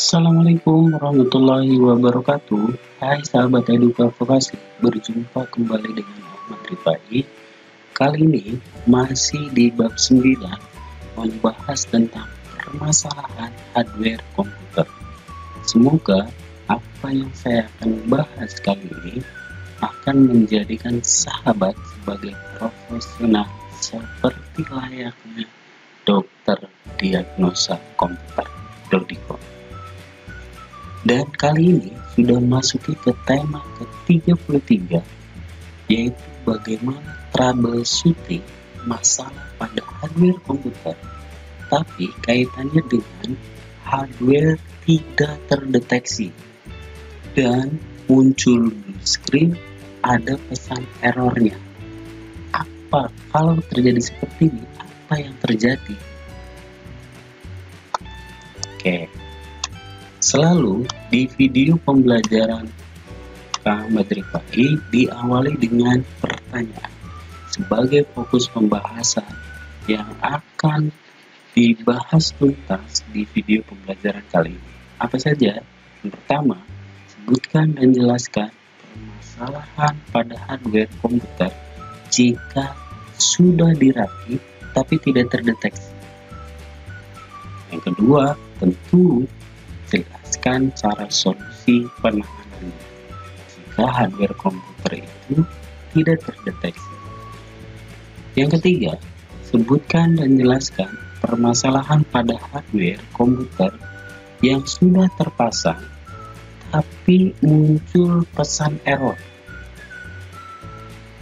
Assalamualaikum warahmatullahi wabarakatuh. Hai sahabat Eduka Vokasi, berjumpa kembali dengan Ahmad Rifai. Kali ini masih di bab 9, membahas tentang permasalahan hardware komputer. Semoga apa yang saya akan bahas kali ini akan menjadikan sahabat sebagai profesional seperti layaknya dokter diagnosa komputer, Dodiko. Dan kali ini sudah masuki ke tema ke-33, yaitu bagaimana troubleshooting masalah pada hardware komputer, tapi kaitannya dengan hardware tidak terdeteksi. Dan muncul di screen ada pesan errornya. Apa kalau terjadi seperti ini? Apa yang terjadi? Oke. Selalu di video pembelajaran Ahmad Rifai diawali dengan pertanyaan sebagai fokus pembahasan yang akan dibahas tuntas di video pembelajaran kali ini. Apa saja? Yang pertama, sebutkan dan jelaskan permasalahan pada hardware komputer jika sudah dirakit tapi tidak terdeteksi. Yang kedua, tentu jelaskan cara solusi penanganannya jika hardware komputer itu tidak terdeteksi. Yang ketiga, sebutkan dan jelaskan permasalahan pada hardware komputer yang sudah terpasang tapi muncul pesan error.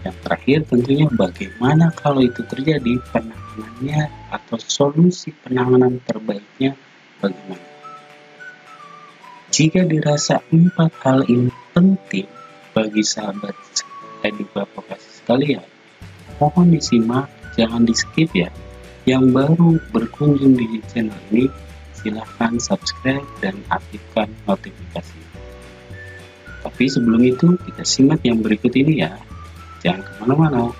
Yang terakhir tentunya bagaimana kalau itu terjadi, penanganannya atau solusi penanganan terbaiknya bagaimana. Jika dirasa 4 hal ini penting bagi sahabat Eduka Vokasi sekalian, mohon disimak, jangan di skip ya. Yang baru berkunjung di channel ini, silahkan subscribe dan aktifkan notifikasi. Tapi sebelum itu, kita simak yang berikut ini ya. Jangan kemana-mana.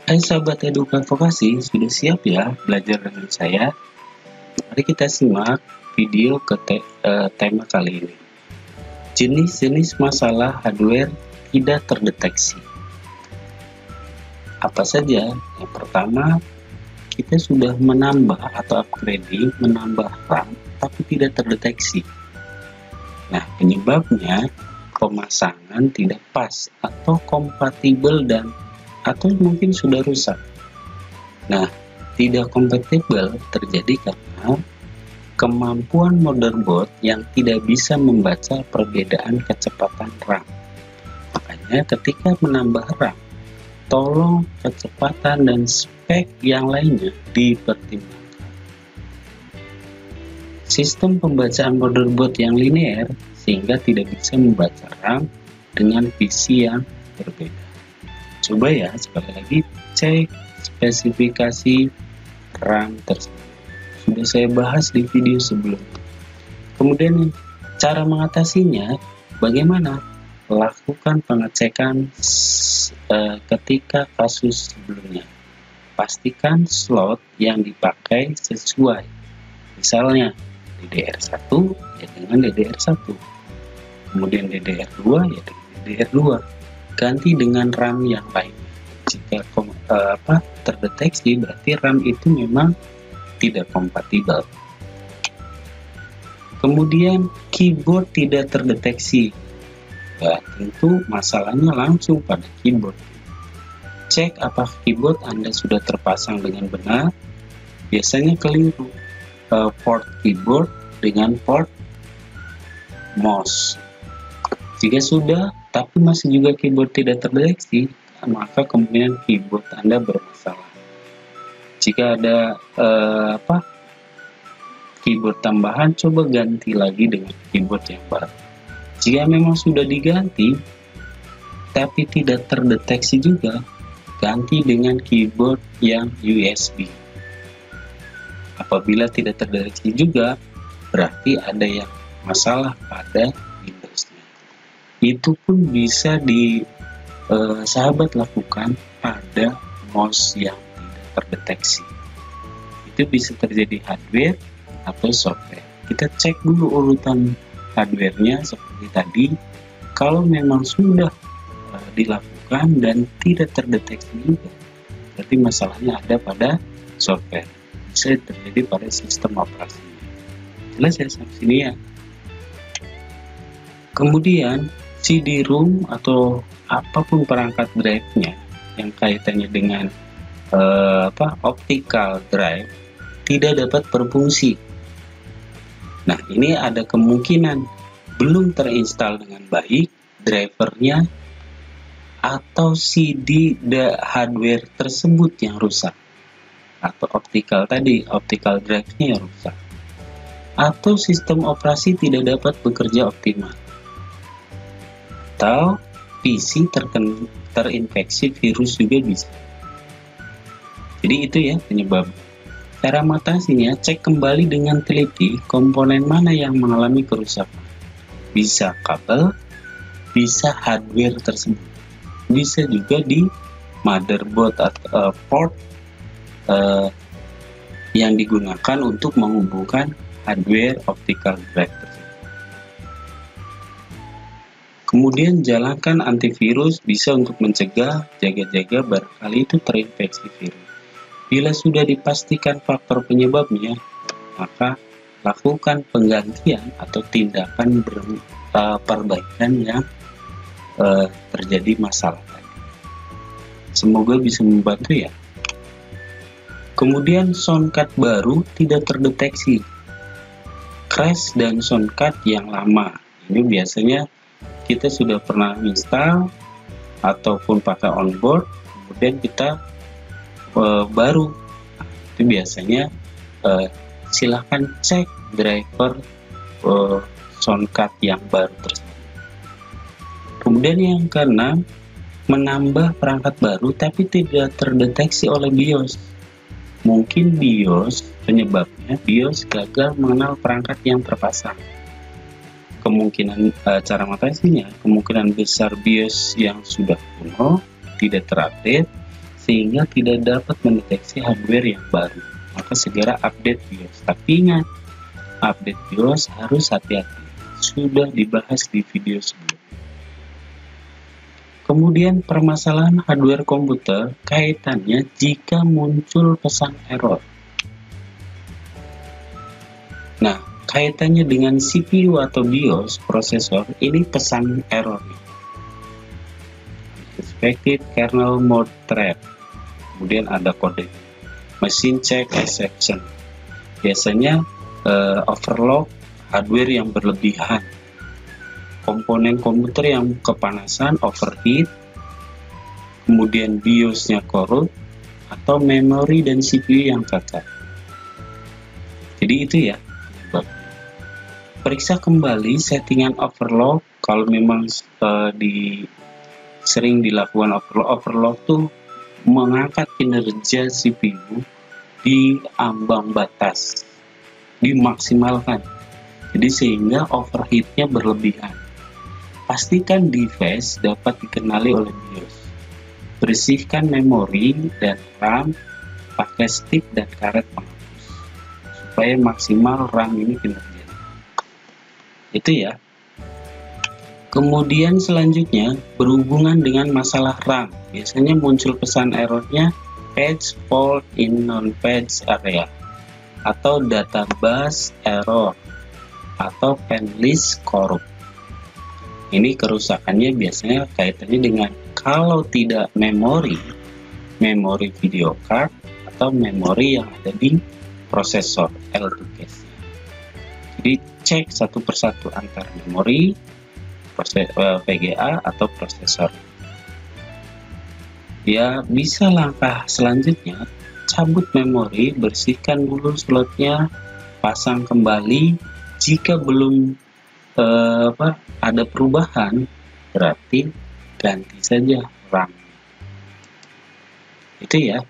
Hai sahabat Eduka Vokasi, sudah siap ya belajar dengan saya? Mari kita simak video ke tema kali ini. Jenis-jenis masalah hardware tidak terdeteksi. Apa saja? Yang pertama, kita sudah menambah atau upgrading, menambah RAM, tapi tidak terdeteksi. Nah, penyebabnya pemasangan tidak pas atau kompatibel atau mungkin sudah rusak. Nah, tidak kompatibel terjadi karena kemampuan motherboard yang tidak bisa membaca perbedaan kecepatan RAM. Makanya ketika menambah RAM, tolong kecepatan dan spek yang lainnya dipertimbangkan. Sistem pembacaan motherboard yang linear sehingga tidak bisa membaca RAM dengan visi yang berbeda. Coba ya, sekali lagi cek spesifikasi RAM tersebut. Sudah saya bahas di video sebelumnya. Kemudian cara mengatasinya bagaimana? Lakukan pengecekan ketika kasus sebelumnya. Pastikan slot yang dipakai sesuai. Misalnya DDR1 ya dengan DDR1. Kemudian DDR2 ya dengan DDR2. Ganti dengan RAM yang lain. Jika terdeteksi berarti RAM itu memang tidak kompatibel. Kemudian keyboard tidak terdeteksi. Ya, tentu masalahnya langsung pada keyboard. Cek apakah keyboard Anda sudah terpasang dengan benar. Biasanya keliru port keyboard dengan port mouse. Jika sudah tapi masih juga keyboard tidak terdeteksi, maka kemungkinan keyboard Anda bermasalah. Jika ada keyboard tambahan, coba ganti lagi dengan keyboard yang baru. Jika memang sudah diganti tapi tidak terdeteksi juga, ganti dengan keyboard yang USB. Apabila tidak terdeteksi juga, berarti ada yang masalah pada Windows-nya. Itu pun bisa sahabat lakukan pada mouse yang tidak terdeteksi. Itu bisa terjadi hardware atau software. Kita cek dulu urutan hardware-nya seperti tadi. Kalau memang sudah dilakukan dan tidak terdeteksi juga, berarti masalahnya ada pada software. Bisa terjadi pada sistem operasinya. Jelas ya sampai sini ya. Kemudian CD-ROM atau apapun perangkat drive-nya yang kaitannya dengan optical drive tidak dapat berfungsi. Nah, ini ada kemungkinan belum terinstall dengan baik drivernya atau CD hardware tersebut yang rusak, atau optical drive-nya yang rusak, atau sistem operasi tidak dapat bekerja optimal, atau PC terinfeksi virus juga bisa. Jadi itu ya penyebab. Cara mengatasinya, cek kembali dengan teliti komponen mana yang mengalami kerusakan. Bisa kabel, bisa hardware tersebut, bisa juga di motherboard atau port yang digunakan untuk menghubungkan hardware optical drive tersebut. Kemudian jalankan antivirus, bisa untuk mencegah, jaga-jaga barangkali itu terinfeksi virus. Bila sudah dipastikan faktor penyebabnya, maka lakukan penggantian atau tindakan perbaikan yang terjadi masalah tadi. Semoga bisa membantu ya. Kemudian soundcard baru tidak terdeteksi. Crash dan soundcard yang lama. Ini biasanya kita sudah pernah install ataupun pakai onboard, kemudian kita baru. Itu biasanya silahkan cek driver soundcard yang baru tersebut. Kemudian yang keenam, menambah perangkat baru tapi tidak terdeteksi oleh BIOS. Mungkin penyebabnya BIOS gagal mengenal perangkat yang terpasang. Kemungkinan cara mengatasinya, kemungkinan besar BIOS yang sudah kuno tidak terupdate sehingga tidak dapat mendeteksi hardware yang baru. Maka segera update BIOS. Tapi ingat, update BIOS harus hati-hati. Sudah dibahas di video sebelumnya. Kemudian permasalahan hardware komputer kaitannya jika muncul pesan error. Nah, kaitannya dengan CPU atau BIOS prosesor, ini pesan error. Suspected kernel mode threat. Kemudian ada kode machine check exception. Biasanya overlock hardware yang berlebihan, komponen komputer yang kepanasan, overheat, kemudian BIOS-nya korup, atau memori dan CPU yang cacat. Jadi itu ya. Periksa kembali settingan overlock. Kalau memang sering dilakukan overlock tuh mengangkat kinerja CPU di ambang batas, dimaksimalkan, jadi sehingga overheatnya berlebihan. Pastikan device dapat dikenali oleh BIOS. Bersihkan memori dan RAM pakai stick dan karet penghapus supaya maksimal RAM ini kinerja. Itu ya. Kemudian selanjutnya berhubungan dengan masalah RAM. Biasanya muncul pesan errornya page fault in non-page area, atau data bus error, atau pen list korup. Ini kerusakannya biasanya kaitannya dengan kalau tidak memori video card atau memori yang ada di prosesor L2 case. Jadi cek satu persatu antara memori, VGA atau prosesor. Ya, bisa langkah selanjutnya, cabut memori, bersihkan dulu slotnya, pasang kembali. Jika belum ada perubahan, berarti ganti saja RAM. Itu ya.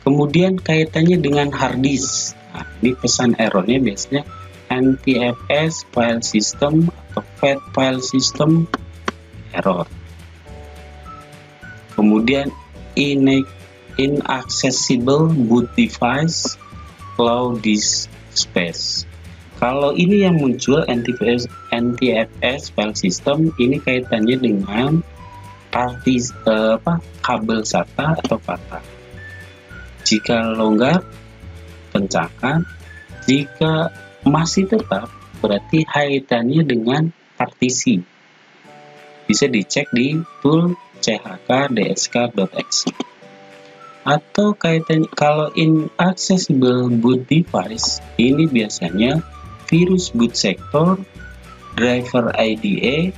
Kemudian kaitannya dengan hard disk. Nah, ini pesan errornya biasanya NTFS file system atau FAT file system error. Kemudian inaccessible boot device allow disk space. Kalau ini yang muncul NTFS file system, ini kaitannya dengan kabel SATA atau patah. Jika longgar, pecahkan. Jika masih tetap, berarti kaitannya dengan partisi. Bisa dicek di tool chkdsk.exe. Atau kaitannya kalau inaccessible boot device, ini biasanya virus boot sector, driver IDE,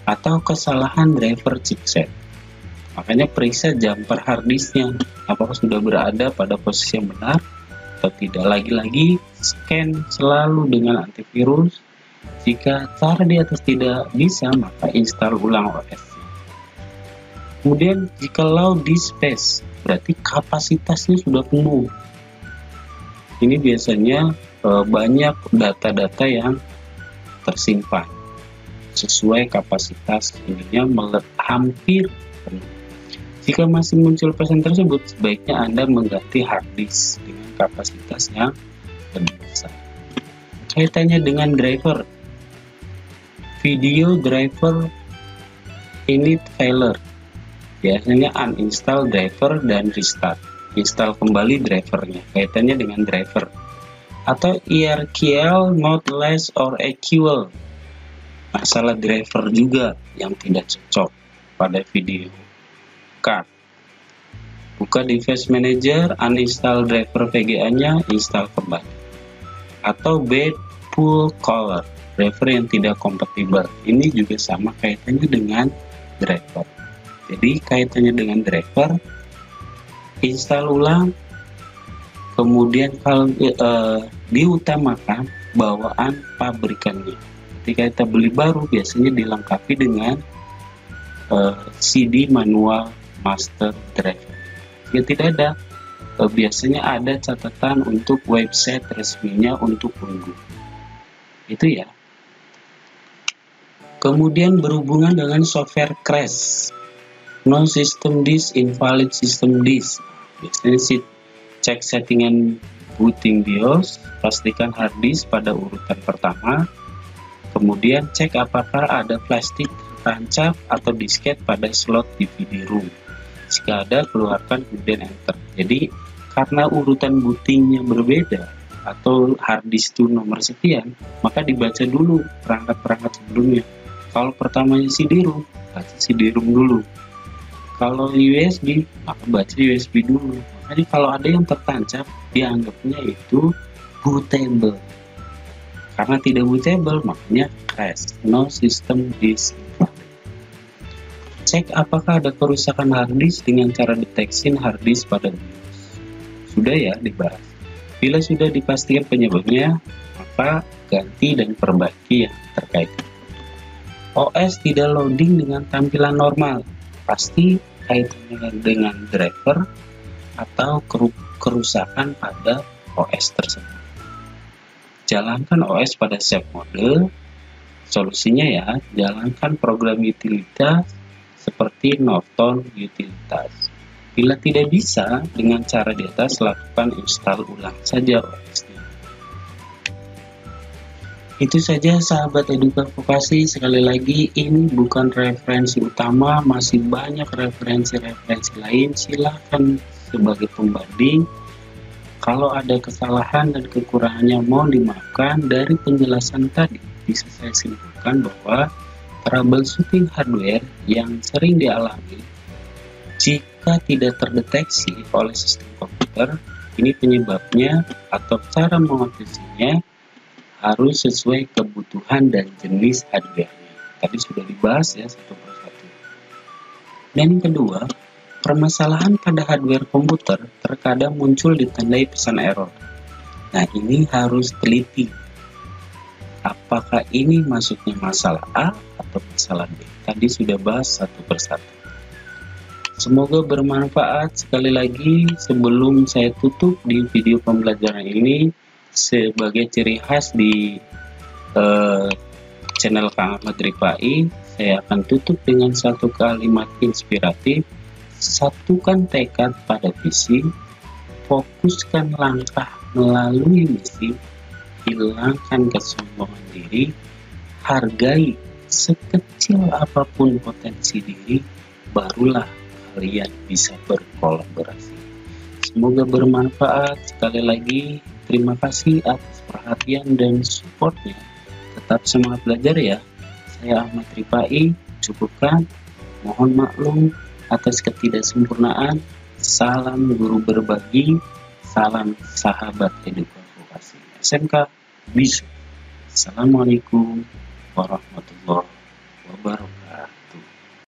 atau kesalahan driver chipset. Makanya periksa jumper hard disknya, apakah sudah berada pada posisi yang benar atau tidak. Lagi-lagi scan selalu dengan antivirus. Jika cara di atas tidak bisa, maka install ulang OS. Kemudian jika allow disk space, berarti kapasitasnya sudah penuh. Ini biasanya banyak data-data yang tersimpan sesuai kapasitas ininya hampir penuh. Jika masih muncul pesan tersebut, sebaiknya Anda mengganti hard disk dengan kapasitas yang lebih besar. Kaitannya dengan driver, video driver init failure, biasanya uninstall driver dan restart, install kembali drivernya. Kaitannya dengan driver. Atau ERKL not less or equal, masalah driver juga yang tidak cocok pada video card. Buka device manager, uninstall driver VGA-nya, install kembali. Atau bad pull color, driver yang tidak kompatibel. Ini juga sama kaitannya dengan driver. Jadi kaitannya dengan driver, install ulang. Kemudian kalau diutamakan bawaan pabrikannya. Ketika kita beli baru, biasanya dilengkapi dengan CD manual master driver. Jika tidak ada, biasanya ada catatan untuk website resminya untuk unduh. Itu ya. Kemudian berhubungan dengan software crash, no system disk, invalid system disk. Biasanya cek settingan booting BIOS, pastikan hard disk pada urutan pertama. Kemudian cek apakah ada plastik tancap atau disket pada slot DVD room. Jika ada, keluarkan kemudian enter. Jadi karena urutan bootingnya berbeda atau hard disk itu nomor sekian, maka dibaca dulu perangkat-perangkat sebelumnya. Kalau pertamanya CD-ROM, baca CD-ROM dulu. Kalau USB, maka baca USB dulu. Jadi kalau ada yang tertancap, dianggapnya itu bootable. Karena tidak bootable, makanya crash, no system disk. Cek apakah ada kerusakan hard disk dengan cara deteksi hard disk pada BIOS. Sudah ya dibahas. Bila sudah dipastikan penyebabnya, maka ganti dan perbaiki yang terkait. OS tidak loading dengan tampilan normal, pasti kaitannya dengan driver atau kerusakan pada OS tersebut. Jalankan OS pada safe mode. Solusinya ya, jalankan program utilitas seperti Norton Utilitas. Bila tidak bisa dengan cara di atas, lakukan install ulang saja OS-nya. Itu saja sahabat Eduka Vokasi. Sekali lagi, ini bukan referensi utama, masih banyak referensi-referensi lain. Silahkan sebagai pembanding. Kalau ada kesalahan dan kekurangannya mohon dimaafkan. Dari penjelasan tadi bisa saya simpulkan bahwa troubleshooting hardware yang sering dialami jika tidak terdeteksi oleh sistem komputer, ini penyebabnya atau cara mengatasinya harus sesuai kebutuhan dan jenis hardware-nya. Tadi sudah dibahas ya satu persatu. Dan yang kedua, permasalahan pada hardware komputer terkadang muncul ditandai pesan error. Nah, ini harus teliti. Apakah ini maksudnya masalah A atau masalah B? Tadi sudah bahas satu persatu. Semoga bermanfaat. Sekali lagi, sebelum saya tutup di video pembelajaran ini, sebagai ciri khas di channel Kang Ahmad Ripai, saya akan tutup dengan satu kalimat inspiratif. Satukan tekad pada visi, fokuskan langkah melalui misi, hilangkan kesombongan diri, hargai sekecil apapun potensi diri, barulah kalian bisa berkolaborasi. Semoga bermanfaat. Sekali lagi, terima kasih atas perhatian dan supportnya. Tetap semangat belajar ya. Saya Ahmad Ripai, cukupkan. Mohon maklum atas ketidaksempurnaan. Salam guru berbagi, salam sahabat edukasi SMK Bisu. Assalamualaikum warahmatullahi wabarakatuh.